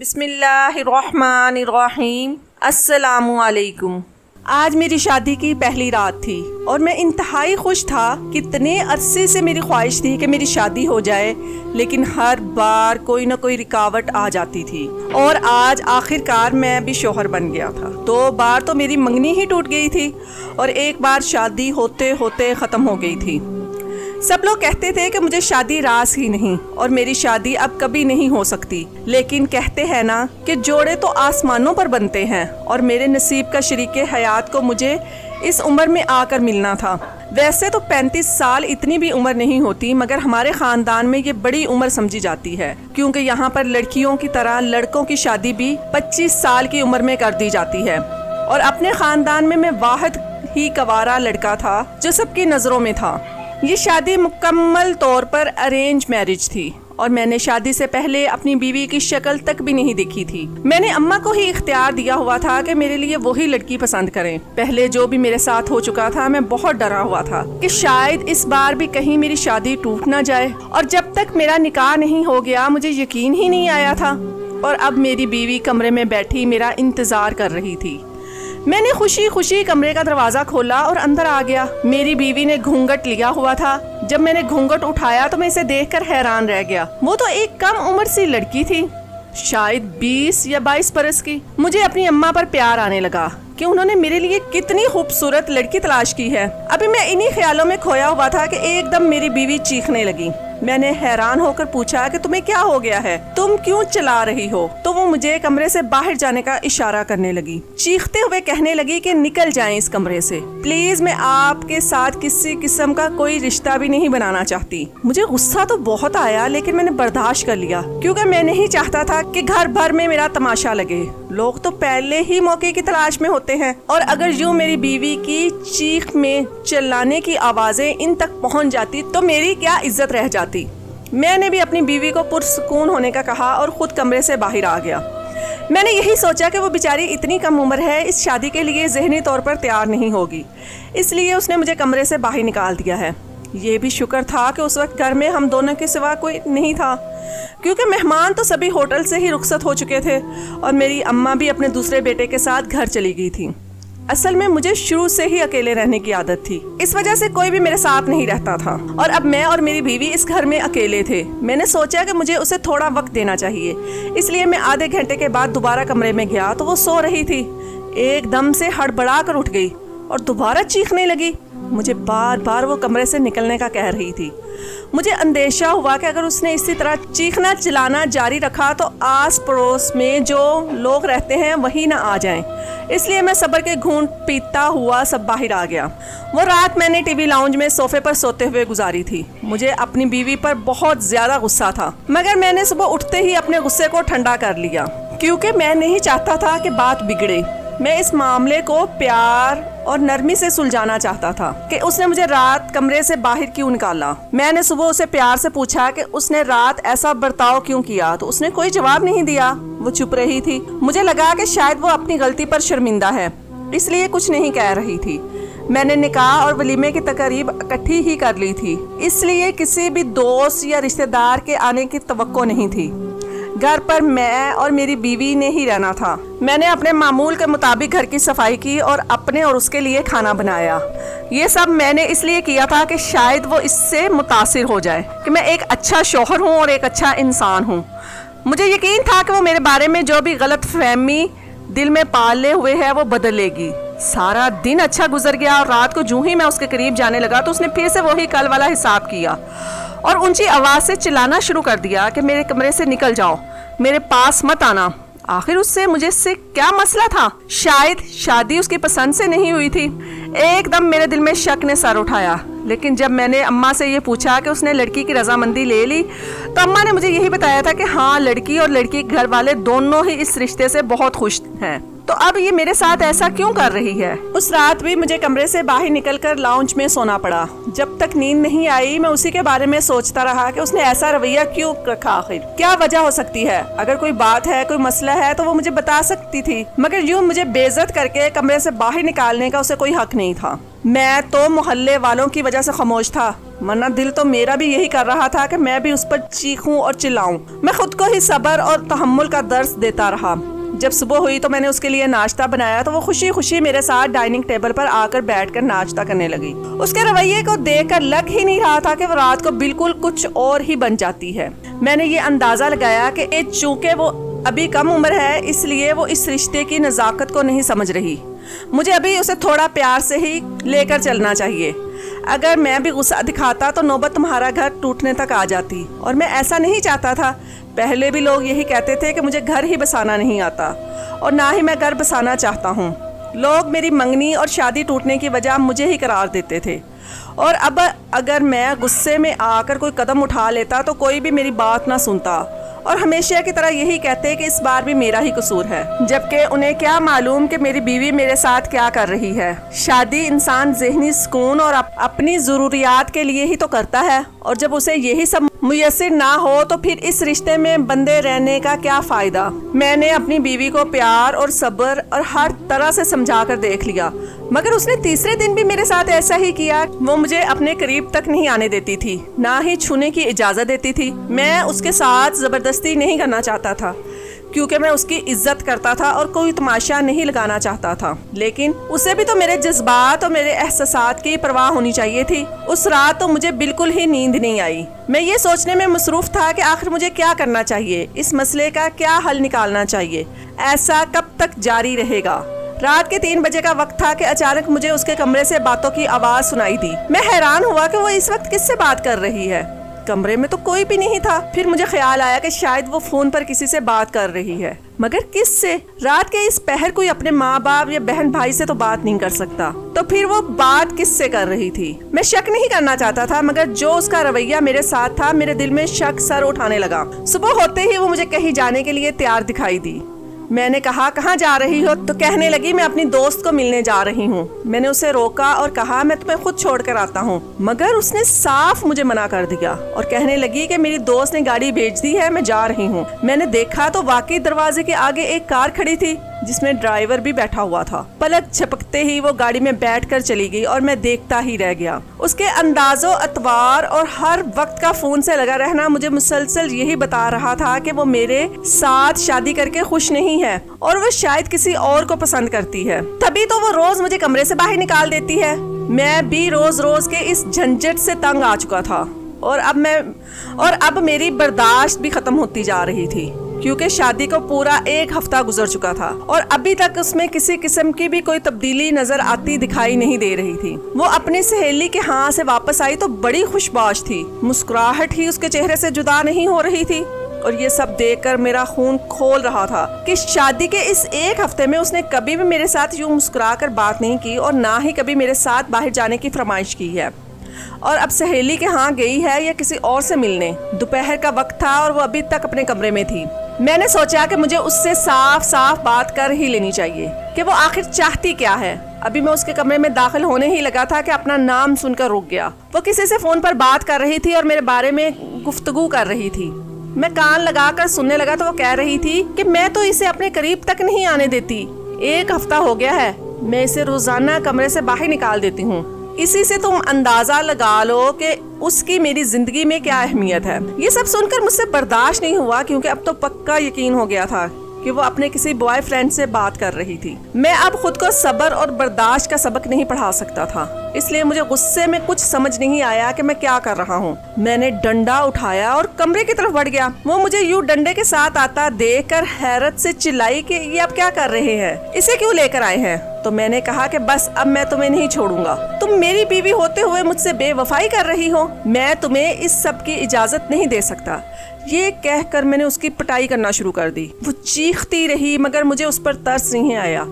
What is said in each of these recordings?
بسم اللہ الرحمن الرحیم۔ السلام علیکم۔ آج میری شادی کی پہلی رات تھی اور میں انتہائی خوش تھا۔ کتنے عرصے سے میری خواہش تھی کہ میری شادی ہو جائے، لیکن ہر بار کوئی نہ کوئی رکاوٹ آ جاتی تھی، اور آج آخر کار میں بھی شوہر بن گیا تھا۔ 2 بار تو میری منگنی ہی ٹوٹ گئی تھی اور 1 بار شادی ہوتے ہوتے ختم ہو گئی تھی۔ سب لوگ کہتے تھے کہ مجھے شادی راز ہی نہیں اور میری شادی اب کبھی نہیں ہو سکتی، لیکن کہتے ہیں نا کہ جوڑے تو آسمانوں پر بنتے ہیں، اور میرے نصیب کا شریک حیات کو مجھے اس عمر میں آ کر ملنا تھا۔ ویسے تو 35 سال اتنی بھی عمر نہیں ہوتی، مگر ہمارے خاندان میں یہ بڑی عمر سمجھی جاتی ہے، کیونکہ یہاں پر لڑکیوں کی طرح لڑکوں کی شادی بھی 25 سال کی عمر میں کر دی جاتی ہے، اور اپنے خاندان میں واحد ہی کنوارا لڑکا تھا جو سب کی نظروں میں تھا۔ یہ شادی مکمل طور پر ارینج میرج تھی، اور میں نے شادی سے پہلے اپنی بیوی کی شکل تک بھی نہیں دیکھی تھی۔ میں نے اماں کو ہی اختیار دیا ہوا تھا کہ میرے لیے وہی لڑکی پسند کریں۔ پہلے جو بھی میرے ساتھ ہو چکا تھا، میں بہت ڈرا ہوا تھا کہ شاید اس بار بھی کہیں میری شادی ٹوٹ نہ جائے، اور جب تک میرا نکاح نہیں ہو گیا مجھے یقین ہی نہیں آیا تھا۔ اور اب میری بیوی کمرے میں بیٹھی میرا انتظار کر رہی تھی۔ میں نے خوشی خوشی کمرے کا دروازہ کھولا اور اندر آ گیا۔ میری بیوی نے گھونگھٹ لیا ہوا تھا۔ جب میں نے گھونگھٹ اٹھایا تو میں اسے دیکھ کر حیران رہ گیا۔ وہ تو ایک کم عمر سی لڑکی تھی، شاید 20 یا 22 برس کی۔ مجھے اپنی اماں پر پیار آنے لگا کہ انہوں نے میرے لیے کتنی خوبصورت لڑکی تلاش کی ہے۔ ابھی میں انہی خیالوں میں کھویا ہوا تھا کہ ایک دم میری بیوی چیخنے لگی۔ میں نے حیران ہو کر پوچھا کہ تمہیں کیا ہو گیا ہے، تم کیوں چلا رہی ہو؟ تو وہ مجھے کمرے سے باہر جانے کا اشارہ کرنے لگی، چیختے ہوئے کہنے لگی کہ نکل جائیں اس کمرے سے پلیز، میں آپ کے ساتھ کسی قسم کا کوئی رشتہ بھی نہیں بنانا چاہتی۔ مجھے غصہ تو بہت آیا، لیکن میں نے برداشت کر لیا، کیونکہ میں نہیں چاہتا تھا کہ گھر بھر میں میرا تماشا لگے۔ لوگ تو پہلے ہی موقع کی تلاش میں ہوتے ہیں، اور اگر یوں میری بیوی کی چیخ میں چلانے کی آوازیں ان تک پہنچ جاتی تو میری کیا عزت رہ جاتی۔ میں نے بھی اپنی بیوی کو پرسکون ہونے کا کہا اور خود کمرے سے باہر آ گیا۔ میں نے یہی سوچا کہ وہ بیچاری اتنی کم عمر ہے، اس شادی کے لیے ذہنی طور پر تیار نہیں ہوگی، اس لیے اس نے مجھے کمرے سے باہر نکال دیا ہے۔ یہ بھی شکر تھا کہ اس وقت گھر میں ہم دونوں کے سوا کوئی نہیں تھا، کیونکہ مہمان تو سبھی ہوٹل سے ہی رخصت ہو چکے تھے، اور میری اماں بھی اپنے دوسرے بیٹے کے ساتھ گھر چلی گئی تھی۔ اصل میں مجھے شروع سے ہی اکیلے رہنے کی عادت تھی، اس وجہ سے کوئی بھی میرے ساتھ نہیں رہتا تھا، اور اب میں اور میری بیوی اس گھر میں اکیلے تھے۔ میں نے سوچا کہ مجھے اسے تھوڑا وقت دینا چاہیے، اس لیے میں آدھے گھنٹے کے بعد دوبارہ کمرے میں گیا تو وہ سو رہی تھی۔ ایک دم سے ہڑبڑا کر اٹھ گئی اور دوبارہ چیخنے لگی۔ مجھے بار بار وہ کمرے سے نکلنے کا کہہ رہی تھی۔ مجھے اندیشہ ہوا کہ اگر اس نے اسی طرح چیخنا چلانا جاری رکھا تو آس پڑوس میں جو لوگ رہتے ہیں وہی نہ آ جائیں، اس لیے میں صبر کے گھونٹ پیتا ہوا سب باہر آ گیا۔ وہ رات میں نے ٹی وی لاؤنج میں صوفے پر سوتے ہوئے گزاری تھی۔ مجھے اپنی بیوی پر بہت زیادہ غصہ تھا، مگر میں نے صبح اٹھتے ہی اپنے غصے کو ٹھنڈا کر لیا، کیونکہ میں نہیں چاہتا تھا کہ بات بگڑے۔ میں اس معاملے کو پیار اور نرمی سے سلجھانا چاہتا تھا کہ اس نے مجھے رات کمرے سے باہر کیوں نکالا۔ میں نے صبح اسے پیار سے پوچھا کہ اس نے رات ایسا برتاؤ کیوں کیا، تو اس نے کوئی جواب نہیں دیا، وہ چپ رہی تھی۔ مجھے لگا کہ شاید وہ اپنی غلطی پر شرمندہ ہے، اس لیے کچھ نہیں کہہ رہی تھی۔ میں نے نکاح اور ولیمے کی تقریب اکٹھی ہی کر لی تھی، اس لیے کسی بھی دوست یا رشتہ دار کے آنے کی توقع نہیں تھی۔ گھر پر میں اور میری بیوی نے ہی رہنا تھا۔ میں نے اپنے معمول کے مطابق گھر کی صفائی کی اور اپنے اور اس کے لیے کھانا بنایا۔ یہ سب میں نے اس لیے کیا تھا کہ شاید وہ اس سے متاثر ہو جائے کہ میں ایک اچھا شوہر ہوں اور ایک اچھا انسان ہوں۔ مجھے یقین تھا کہ وہ میرے بارے میں جو بھی غلط فہمی دل میں پالے ہوئے ہے وہ بدل لے گی۔ سارا دن اچھا گزر گیا، اور رات کو جوں ہی میں اس کے قریب جانے لگا تو اس نے پھر سے وہی کل والا حساب کیا اور اونچی آواز سے چلانا شروع کر دیا کہ میرے کمرے سے نکل جاؤ، میرے پاس مت آنا۔ آخر مجھ سے کیا مسئلہ تھا؟ شاید شادی اس کی پسند سے نہیں ہوئی تھی۔ ایک دم میرے دل میں شک نے سر اٹھایا، لیکن جب میں نے اماں سے یہ پوچھا کہ اس نے لڑکی کی رضامندی لے لی تو اماں نے مجھے یہی بتایا تھا کہ ہاں، لڑکی اور لڑکی کے گھر والے دونوں ہی اس رشتے سے بہت خوش ہیں۔ تو اب یہ میرے ساتھ ایسا کیوں کر رہی ہے؟ اس رات بھی مجھے کمرے سے باہر نکل کر لاؤنج میں سونا پڑا۔ جب تک نیند نہیں آئی میں اسی کے بارے میں سوچتا رہا کہ اس نے ایسا رویہ کیوں رکھا، آخر کیا وجہ ہو سکتی ہے؟ اگر کوئی بات ہے، کوئی مسئلہ ہے تو وہ مجھے بتا سکتی تھی، مگر یوں مجھے بے عزت کر کے کمرے سے باہر نکالنے کا اسے کوئی حق نہیں تھا۔ میں تو محلے والوں کی وجہ سے خاموش تھا، ورنہ دل تو میرا بھی یہی کر رہا تھا کہ میں بھی اس پر چیخوں اور چلاؤں۔ میں خود کو ہی صبر اور تحمل کا درس دیتا رہا۔ جب صبح ہوئی تو میں نے اس کے لیے ناشتہ بنایا تو وہ خوشی خوشی میرے ساتھ ڈائننگ ٹیبل پر آ کر بیٹھ کر ناشتہ کرنے لگی۔ اس کے رویے کو دیکھ کر لگ ہی نہیں رہا تھا کہ وہ رات کو بالکل کچھ اور ہی بن جاتی ہے۔ میں نے یہ اندازہ لگایا کہ چونکہ وہ ابھی کم عمر ہے اس لیے وہ اس رشتے کی نزاکت کو نہیں سمجھ رہی۔ مجھے ابھی اسے تھوڑا پیار سے ہی لے کر چلنا چاہیے۔ اگر میں بھی غصہ دکھاتا تو نوبت تمہارا گھر ٹوٹنے تک آ جاتی، اور میں ایسا نہیں چاہتا تھا۔ پہلے بھی لوگ یہی کہتے تھے کہ مجھے گھر ہی بسانا نہیں آتا، اور نہ ہی میں گھر بسانا چاہتا ہوں۔ لوگ میری منگنی اور شادی ٹوٹنے کی وجہ مجھے ہی قرار دیتے تھے، اور اب اگر میں غصے میں آ کر کوئی قدم اٹھا لیتا تو کوئی بھی میری بات نہ سنتا، اور ہمیشہ کی طرح یہی کہتے کہ اس بار بھی میرا ہی قصور ہے، جبکہ انہیں کیا معلوم کہ میری بیوی میرے ساتھ کیا کر رہی ہے۔ شادی انسان ذہنی سکون اور اپنی ضروریات کے لیے ہی تو کرتا ہے، اور جب اسے یہی سب میسر نہ ہو تو پھر اس رشتے میں بندے رہنے کا کیا فائدہ۔ میں نے اپنی بیوی کو پیار اور صبر اور ہر طرح سے سمجھا کر دیکھ لیا، مگر اس نے تیسرے دن بھی میرے ساتھ ایسا ہی کیا۔ وہ مجھے اپنے قریب تک نہیں آنے دیتی تھی، نہ ہی چھونے کی اجازت دیتی تھی۔ میں اس کے ساتھ زبردستی نہیں کرنا چاہتا تھا، کیونکہ میں اس کی عزت کرتا تھا اور کوئی تماشا نہیں لگانا چاہتا تھا، لیکن اسے بھی تو میرے جذبات اور میرے احساسات کی پرواہ ہونی چاہیے تھی۔ اس رات تو مجھے بالکل ہی نیند نہیں آئی۔ میں یہ سوچنے میں مصروف تھا کہ آخر مجھے کیا کرنا چاہیے، اس مسئلے کا کیا حل نکالنا چاہیے، ایسا کب تک جاری رہے گا۔ رات کے 3 بجے کا وقت تھا کہ اچانک مجھے اس کے کمرے سے باتوں کی آواز سنائی دی۔ میں حیران ہوا کہ وہ اس وقت کس سے بات کر رہی ہے۔ کمرے میں تو کوئی بھی نہیں تھا۔ پھر مجھے خیال آیا کہ شاید وہ فون پر کسی سے بات کر رہی ہے، مگر کس سے؟ رات کے اس پہر کوئی اپنے ماں باپ یا بہن بھائی سے تو بات نہیں کر سکتا، تو پھر وہ بات کس سے کر رہی تھی؟ میں شک نہیں کرنا چاہتا تھا، مگر جو اس کا رویہ میرے ساتھ تھا میرے دل میں شک سر اٹھانے لگا۔ صبح ہوتے ہی وہ مجھے کہیں جانے کے لیے تیار دکھائی دی۔ میں نے کہا کہاں جا رہی ہو؟ تو کہنے لگی میں اپنی دوست کو ملنے جا رہی ہوں۔ میں نے اسے روکا اور کہا میں تمہیں خود چھوڑ کر آتا ہوں، مگر اس نے صاف مجھے منع کر دیا اور کہنے لگی کہ میری دوست نے گاڑی بھیج دی ہے، میں جا رہی ہوں۔ میں نے دیکھا تو واقعی دروازے کے آگے ایک کار کھڑی تھی جس میں ڈرائیور بھی بیٹھا ہوا تھا۔ پلک جھپکتے ہی وہ گاڑی میں بیٹھ کر چلی گئی اور میں دیکھتا ہی رہ گیا۔ اس کے انداز و اطوار اور ہر وقت کا فون سے لگا رہنا مجھے مسلسل یہی بتا رہا تھا کہ وہ میرے ساتھ شادی کر کے خوش نہیں ہے اور وہ شاید کسی اور کو پسند کرتی ہے۔ تبھی تو وہ روز مجھے کمرے سے باہر نکال دیتی ہے۔ میں بھی روز روز کے اس جھنجٹ سے تنگ آ چکا تھا، اور اب میری برداشت بھی ختم ہوتی جا رہی تھی، کیونکہ شادی کو پورا 1 ہفتہ گزر چکا تھا اور ابھی تک اس میں کسی قسم کی بھی کوئی تبدیلی نظر آتی دکھائی نہیں دے رہی تھی۔ وہ اپنی سہیلی کے ہاں سے واپس آئی تو بڑی خوش باش تھی، مسکراہٹ ہی اس کے چہرے سے جدا نہیں ہو رہی تھی، اور یہ سب دیکھ کر میرا خون کھول رہا تھا کہ شادی کے اس 1 ہفتے میں اس نے کبھی بھی میرے ساتھ یوں مسکرا کر بات نہیں کی اور نہ ہی کبھی میرے ساتھ باہر جانے کی فرمائش کی ہے، اور اب سہیلی کے ہاں گئی ہے یا کسی اور سے ملنے۔ دوپہر کا وقت تھا اور وہ ابھی تک اپنے کمرے میں تھی۔ میں نے سوچا کہ مجھے اس سے صاف صاف بات کر ہی لینی چاہیے کہ وہ آخر چاہتی کیا ہے۔ ابھی میں اس کے کمرے میں داخل ہونے ہی لگا تھا کہ اپنا نام سن کر رک گیا۔ وہ کسی سے فون پر بات کر رہی تھی اور میرے بارے میں گفتگو کر رہی تھی۔ میں کان لگا کر سننے لگا تو وہ کہہ رہی تھی کہ میں تو اسے اپنے قریب تک نہیں آنے دیتی، 1 ہفتہ ہو گیا ہے، میں اسے روزانہ کمرے سے باہر نکال دیتی ہوں۔ اسی سے تم اندازہ لگا لو کہ اس کی میری زندگی میں کیا اہمیت ہے۔ یہ سب سن کر مجھ سے برداشت نہیں ہوا، کیونکہ اب تو پکا یقین ہو گیا تھا کہ وہ اپنے کسی بوائے فرینڈ سے بات کر رہی تھی۔ میں اب خود کو صبر اور برداشت کا سبق نہیں پڑھا سکتا تھا، اس لیے مجھے غصے میں کچھ سمجھ نہیں آیا کہ میں کیا کر رہا ہوں۔ میں نے ڈنڈا اٹھایا اور کمرے کی طرف بڑھ گیا۔ وہ مجھے یوں ڈنڈے کے ساتھ آتا دیکھ کر حیرت سے چلائی کہ یہ اب کیا کر رہے ہیں، اسے کیوں لے کر آئے ہیں؟ تو میں نے کہا کہ بس اب میں تمہیں نہیں چھوڑوں گا، تم میری بیوی ہوتے ہوئے مجھ سے بے وفائی کر رہی ہو، میں تمہیں اس سب کی اجازت نہیں دے سکتا۔ یہ کہہ کر میں نے اس کی پٹائی کرنا شروع کر دی۔ وہ چیختی رہی مگر مجھے اس پر ترس نہیں آیا۔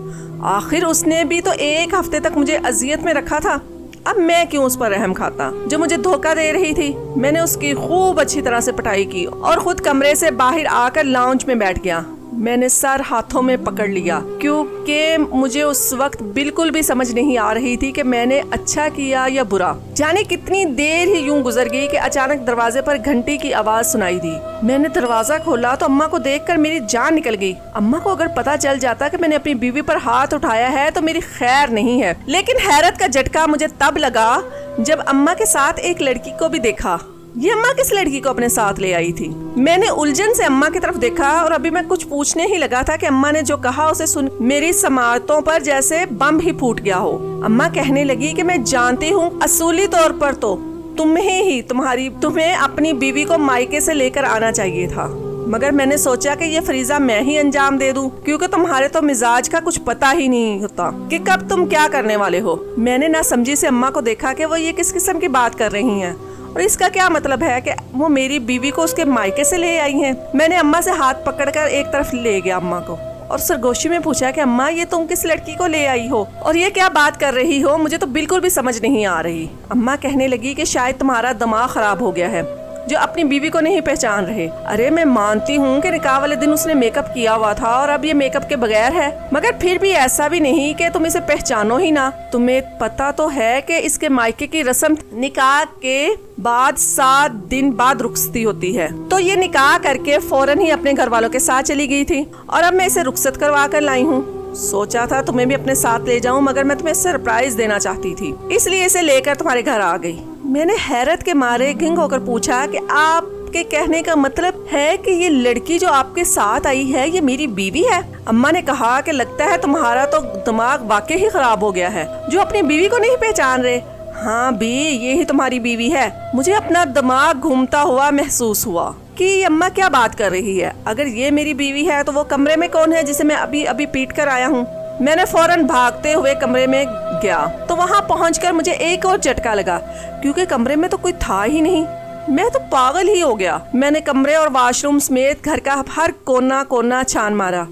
آخر اس نے بھی تو 1 ہفتے تک مجھے اذیت میں رکھا تھا، اب میں کیوں اس پر رحم کھاتا جو مجھے دھوکہ دے رہی تھی۔ میں نے اس کی خوب اچھی طرح سے پٹائی کی اور خود کمرے سے باہر آ کر لاؤنج میں بیٹھ گیا۔ میں نے سر ہاتھوں میں پکڑ لیا کیونکہ مجھے اس وقت بالکل بھی سمجھ نہیں آ رہی تھی کہ میں نے اچھا کیا یا برا. جانے کتنی دیر ہی یوں گزر گئی کہ اچانک دروازے پر گھنٹی کی آواز سنائی دی. میں نے دروازہ کھولا تو اماں کو دیکھ کر میری جان نکل گئی. اماں کو اگر پتا چل جاتا کہ میں نے اپنی بیوی پر ہاتھ اٹھایا ہے تو میری خیر نہیں ہے. لیکن حیرت کا جھٹکا مجھے تب لگا جب اماں کے ساتھ ایک لڑکی کو بھی دیکھا. یہ اماں کس لڑکی کو اپنے ساتھ لے آئی تھی؟ میں نے الجھن سے اماں کی طرف دیکھا اور ابھی میں کچھ پوچھنے ہی لگا تھا کہ اماں نے جو کہا اسے سن میری سماعتوں پر جیسے بم ہی پھوٹ گیا ہو. اماں کہنے لگی کہ میں جانتی ہوں اصولی طور پر تو تمہیں اپنی بیوی کو مائکے سے لے کر آنا چاہیے تھا، مگر میں نے سوچا کہ یہ فریضہ میں ہی انجام دے دوں کیونکہ تمہارے تو مزاج کا کچھ پتہ ہی نہیں ہوتا کہ کب تم کیا کرنے والے ہو. میں نے نہ سمجھی سے اماں کو دیکھا کہ وہ یہ کس قسم کی بات کر رہی ہیں اور اس کا کیا مطلب ہے کہ وہ میری بیوی کو اس کے مائکے سے لے آئی ہیں. میں نے اماں سے ہاتھ پکڑ کر ایک طرف لے گیا اماں کو اور سرگوشی میں پوچھا کہ اماں یہ تم کس لڑکی کو لے آئی ہو اور یہ کیا بات کر رہی ہو؟ مجھے تو بالکل بھی سمجھ نہیں آ رہی. اماں کہنے لگی کہ شاید تمہارا دماغ خراب ہو گیا ہے جو اپنی بیوی کو نہیں پہچان رہے. ارے میں مانتی ہوں کہ نکاح والے دن اس نے میک اپ کیا ہوا تھا اور اب یہ میک اپ کے بغیر ہے، مگر پھر بھی ایسا بھی نہیں کہ تم اسے پہچانو ہی نہ. تمہیں پتا تو ہے کہ اس کے مائکے کی رسم نکاح کے بعد 7 دن بعد رخصتی ہوتی ہے، تو یہ نکاح کر کے فوراً ہی اپنے گھر والوں کے ساتھ چلی گئی تھی اور اب میں اسے رخصت کروا کر لائی ہوں. سوچا تھا تمہیں بھی اپنے ساتھ لے جاؤں مگر میں تمہیں سرپرائز دینا چاہتی تھی، اس لیے اسے لے کر تمہارے گھر آ گئی. میں نے حیرت کے مارے گھنگ ہو کر پوچھا کہ آپ کے کہنے کا مطلب ہے کہ یہ لڑکی جو آپ کے ساتھ آئی ہے یہ میری بیوی ہے؟ اماں نے کہا کہ لگتا ہے تمہارا تو دماغ واقعی ہی خراب ہو گیا ہے جو اپنی بیوی کو نہیں پہچان رہے. ہاں بھی یہی تمہاری بیوی ہے. مجھے اپنا دماغ گھومتا ہوا محسوس ہوا کہ یہ اماں کیا بات کر رہی ہے. اگر یہ میری بیوی ہے تو وہ کمرے میں کون ہے جسے میں ابھی پیٹ کر آیا ہوں؟ میں نے فوراً بھاگتے ہوئے کمرے میں گیا تو وہاں پہنچ کر مجھے ایک اور جھٹکا لگا کیونکہ کمرے میں تو کوئی تھا ہی نہیں. میں تو پاگل ہی ہو گیا. میں نے کمرے اور واش روم سمیت گھر کا ہر کونا چھان مارا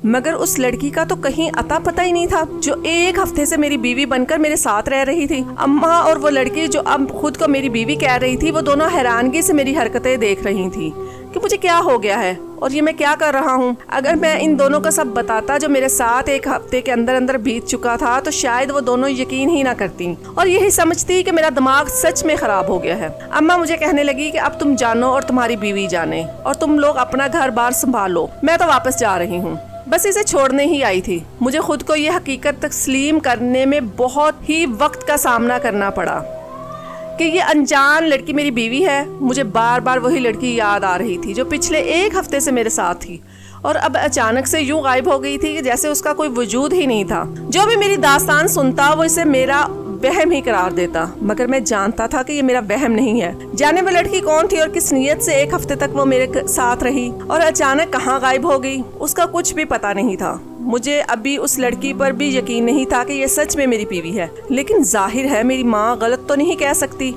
مگر اس لڑکی کا تو کہیں اتا پتہ ہی نہیں تھا جو 1 ہفتے سے میری بیوی بن کر میرے ساتھ رہ رہی تھی. اماں اور وہ لڑکی جو اب خود کو میری بیوی کہہ رہی تھی وہ دونوں حیرانگی سے میری حرکتیں دیکھ رہی تھی کہ مجھے کیا ہو گیا ہے اور یہ میں کیا کر رہا ہوں. اگر میں ان دونوں کا سب بتاتا جو میرے ساتھ 1 ہفتے کے اندر بیت چکا تھا تو شاید وہ دونوں یقین ہی نہ کرتی اور یہی سمجھتی کہ میرا دماغ سچ میں خراب ہو گیا ہے. اماں مجھے کہنے لگی کہ اب تم جانو اور تمہاری بیوی جانے اور تم لوگ اپنا گھر بار سنبھالو. میں تو واپس جا رہی ہوں، بس اسے چھوڑنے ہی آئی تھی. مجھے خود کو یہ حقیقت تسلیم کرنے میں بہت ہی وقت کا سامنا کرنا پڑا کہ یہ انجان لڑکی میری بیوی ہے. مجھے بار بار وہی لڑکی یاد آ رہی تھی جو پچھلے 1 ہفتے سے میرے ساتھ تھی اور اب اچانک سے یوں غائب ہو گئی تھی کہ جیسے اس کا کوئی وجود ہی نہیں تھا. جو بھی میری داستان سنتا وہ اسے میرا وہم ہی قرار دیتا مگر میں جانتا تھا کہ یہ میرا وہم نہیں ہے. جانے وہ لڑکی کون تھی اور کس نیت سے 1 ہفتے تک وہ میرے ساتھ رہی اور اچانک کہاں غائب ہو گئی اس کا کچھ بھی پتا نہیں تھا. مجھے ابھی اس لڑکی پر بھی یقین نہیں تھا کہ یہ سچ میں میری بیوی ہے. لیکن ظاہر ہے میری ماں غلط تو نہیں کہہ سکتی.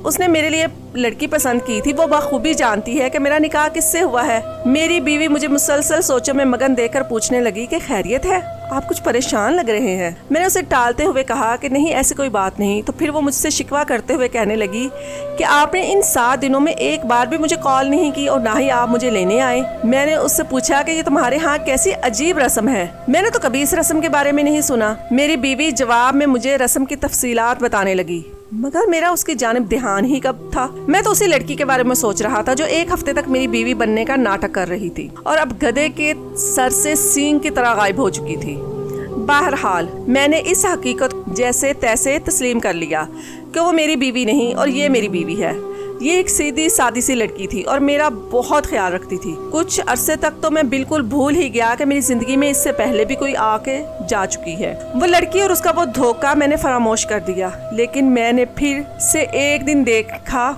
اس نے میرے لیے لڑکی پسند کی تھی. وہ بخوبی جانتی ہے کہ میرا نکاح کس سے ہوا ہے. میری بیوی مجھے مسلسل سوچوں میں مگن دے کر پوچھنے لگی کہ خیریت ہے؟ آپ کچھ پریشان لگ رہے ہیں. میں نے اسے ٹالتے ہوئے کہا کہ نہیں ایسی کوئی بات نہیں. تو پھر وہ مجھ سے شکوہ کرتے ہوئے کہنے لگی کہ آپ نے ان 7 دنوں میں 1 بار بھی مجھے کال نہیں کی اور نہ ہی آپ مجھے لینے آئے. میں نے اس سے پوچھا کہ یہ تمہارے ہاں کیسی عجیب رسم ہے، میں نے تو کبھی اس رسم کے بارے میں نہیں سنا. میری بیوی جواب میں مجھے رسم کی تفصیلات بتانے لگی مگر میرا اس کی جانب دھیان ہی کب تھا. میں تو اسی لڑکی کے بارے میں سوچ رہا تھا جو 1 ہفتے تک میری بیوی بننے کا ناٹک کر رہی تھی اور اب گدھے کے سر سے سینگ کی طرح غائب ہو چکی تھی. بہرحال میں نے اس حقیقت جیسے تیسے تسلیم کر لیا کہ وہ میری بیوی نہیں اور یہ میری بیوی ہے. یہ ایک سیدھی سادی سی لڑکی تھی اور میرا بہت خیال رکھتی تھی. کچھ عرصے تک تو میں بالکل بھول ہی گیا کہ میری زندگی میں اس سے پہلے بھی کوئی آ کے جا چکی ہے. وہ لڑکی اور اس کا وہ دھوکہ میں نے فراموش کر دیا. لیکن میں نے پھر سے ایک دن دیکھا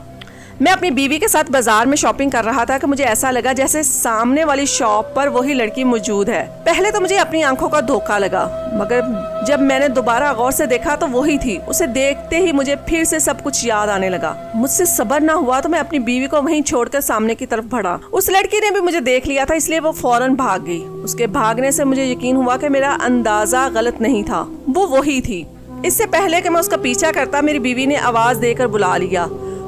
میں اپنی بیوی کے ساتھ بازار میں شاپنگ کر رہا تھا کہ مجھے ایسا لگا جیسے سامنے والی شاپ پر وہی لڑکی موجود ہے. پہلے تو مجھے اپنی آنکھوں کا دھوکہ لگا مگر جب میں نے دوبارہ غور سے دیکھا تو وہی تھی. اسے دیکھتے ہی مجھے پھر سے سب کچھ یاد آنے لگا. مجھ سے صبر نہ ہوا تو میں اپنی بیوی کو وہیں چھوڑ کر سامنے کی طرف بڑھا. اس لڑکی نے بھی مجھے دیکھ لیا تھا اس لیے وہ فوراً بھاگ گئی. اس کے بھاگنے سے مجھے یقین ہوا کہ میرا اندازہ غلط نہیں تھا، وہ وہی تھی. اس سے پہلے کہ میں اس کا پیچھا کرتا میری بیوی نے آواز دے کر بلا لیا.